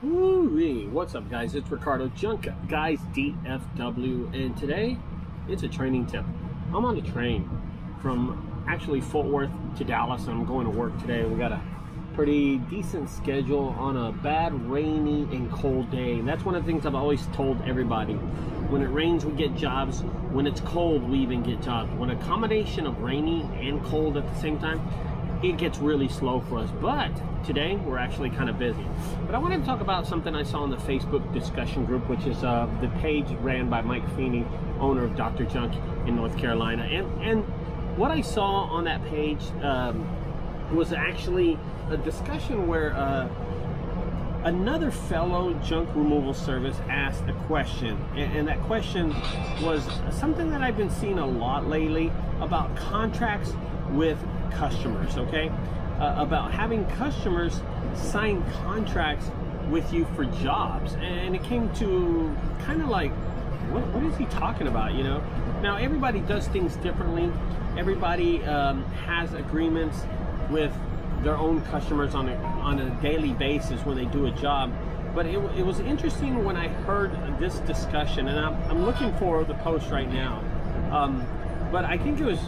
Woo-wee. What's up, guys? It's Ricardo, JunkGuysdfw, and today it's a training tip. I'm on the train from actually Fort Worth to Dallas, and I'm going to work today. We got a pretty decent schedule on a bad, rainy, and cold day. And that's one of the things I've always told everybody. When it rains, we get jobs. When it's cold, we even get jobs. When a combination of rainy and cold at the same time, it gets really slow for us. But today we're actually kind of busy. But I wanted to talk about something I saw in the Facebook discussion group, which is the page ran by Mike Feeney, owner of Dr. Junk in North Carolina. And what I saw on that page was actually a discussion where another fellow junk removal service asked a question, and that question was something that I've been seeing a lot lately about contracts with customers, okay? About having customers sign contracts with you for jobs. And it came to kind of like, what is he talking about, you know? Now, everybody does things differently. Everybody has agreements with their own customers on a daily basis when they do a job. But it was interesting when I heard this discussion, and I'm looking for the post right now. But I think it was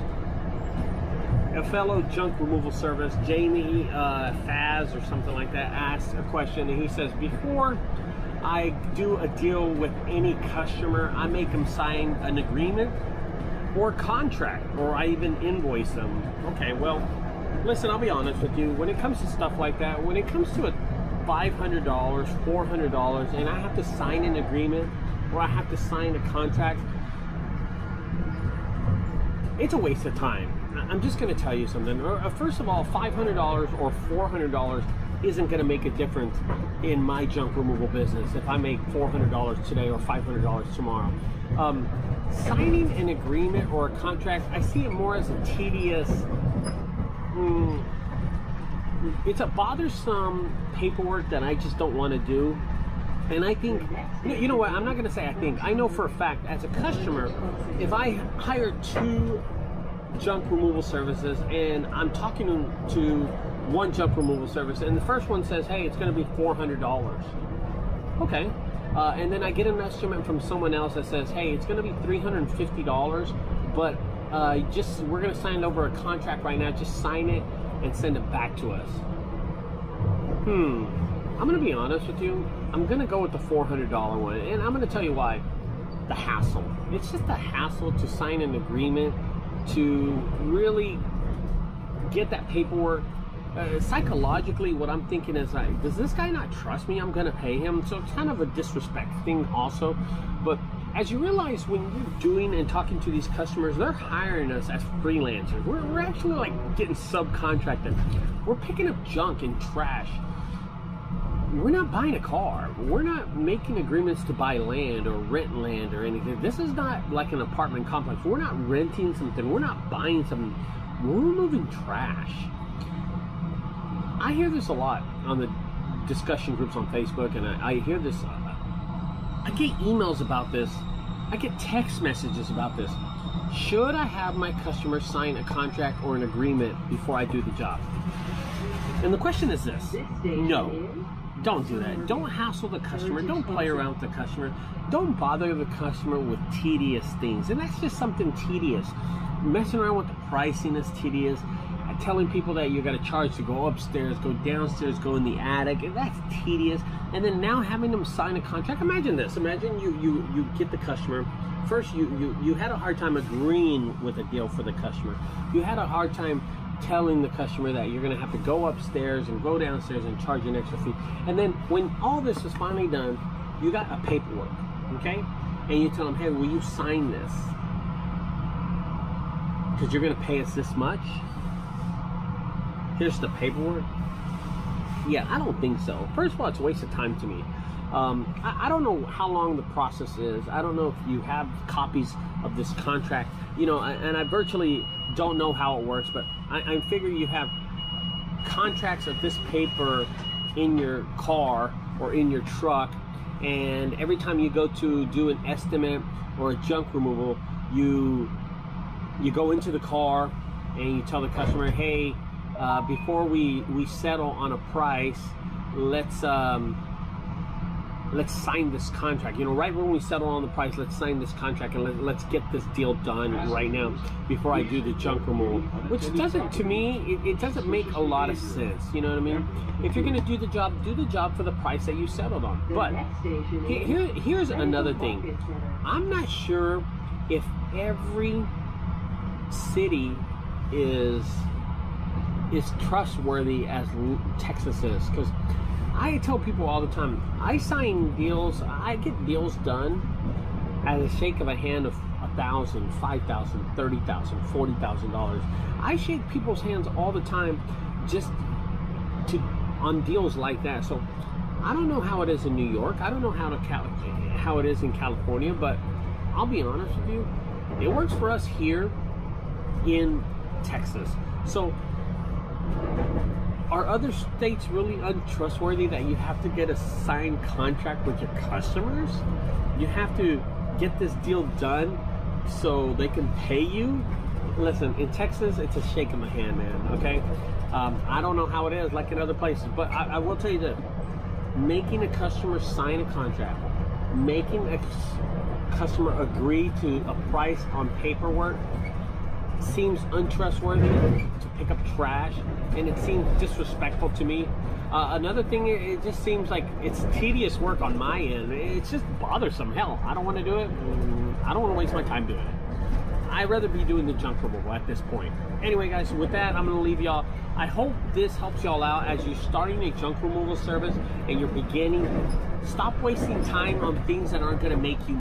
a fellow junk removal service, Jamie Faz or something like that, asked a question, and he says, before I do a deal with any customer, I make them sign an agreement or contract, or I even invoice them. Okay, well, listen, I'll be honest with you. When it comes to stuff like that, when it comes to a $500, $400, and I have to sign an agreement or I have to sign a contract, it's a waste of time. I'm just going to tell you something. First of all, $500 or $400 isn't going to make a difference in my junk removal business if I make $400 today or $500 tomorrow. Signing an agreement or a contract, I see it more as a tedious, it's a bothersome paperwork that I just don't want to do. And I think, you know what, I'm not going to say I think. I know for a fact, as a customer, if I hire two junk removal services and I'm talking to one junk removal service, and the first one says, hey, it's going to be $400. Okay. And then I get an estimate from someone else that says, hey, it's going to be $350, but we're going to sign over a contract right now. Just sign it and send it back to us. I'm going to be honest with you. I'm going to go with the $400 one, and I'm going to tell you why. The hassle. It's just a hassle to sign an agreement, to really get that paperwork. Psychologically, what I'm thinking is, like, does this guy not trust me? I'm going to pay him. So it's kind of a disrespect thing also. But as you realize, when you're doing and talking to these customers, they're hiring us as freelancers. We're actually like getting subcontracted. We're picking up junk and trash. We're not buying a car. We're not making agreements to buy land or rent land or anything. This is not like an apartment complex. We're not renting something. We're not buying something. We're removing trash. I hear this a lot on the discussion groups on Facebook, and I hear this. I get emails about this. I get text messages about this. Should I have my customer sign a contract or an agreement before I do the job? And the question is this: no. Don't do that. Don't hassle the customer. Don't play around with the customer. Don't bother the customer with tedious things. And that's just something tedious. Messing around with the pricing is tedious. Telling people that you got to charge to go upstairs, go downstairs, go in the attic, and that's tedious. And then now having them sign a contract. Imagine this. Imagine you get the customer. First, you had a hard time agreeing with a deal for the customer. You had a hard time telling the customer that you're going to have to go upstairs and go downstairs and charge an extra fee. And then when all this is finally done, you got a paperwork, okay? And you tell them, hey, will you sign this? Because you're going to pay us this much? Here's the paperwork. Yeah, I don't think so. First of all, it's a waste of time to me. I don't know how long the process is. I don't know if you have copies of this contract, you know, and I virtually don't know how it works, but I figure you have contracts of this paper in your car or in your truck, and every time you go to do an estimate or a junk removal, you go into the car and you tell the customer, hey, before we settle on a price, let's let's sign this contract. You know, right when we settle on the price, let's sign this contract and let's get this deal done right now before I do the junk removal. Which doesn't, to me, it doesn't make a lot of sense. You know what I mean? If you're going to do the job for the price that you settled on. But here's another thing. I'm not sure if every city is trustworthy as Texas is, because I tell people all the time, I sign deals, I get deals done at a shake of a hand of $1,000, $5,000, $30,000, $40,000. I shake people's hands all the time just on deals like that. So I don't know how it is in New York. I don't know how it is in California, but I'll be honest with you, it works for us here in Texas. So are other states really untrustworthy that you have to get a signed contract with your customers? You have to get this deal done so they can pay you? Listen, in Texas, it's a shake of my hand, man, okay? I don't know how it is like in other places, but I will tell you this. Making a customer sign a contract, making a customer agree to a price on paperwork seems untrustworthy to pick up trash, and it seems disrespectful to me. Another thing, it just seems like it's tedious work on my end. It's just bothersome. Hell, I don't want to do it. I don't want to waste my time doing it. I'd rather be doing the junk removal at this point. Anyway, guys, with that, I'm going to leave y'all. I hope this helps y'all out as you're starting a junk removal service and you're beginning. Stop wasting time on things that aren't going to make you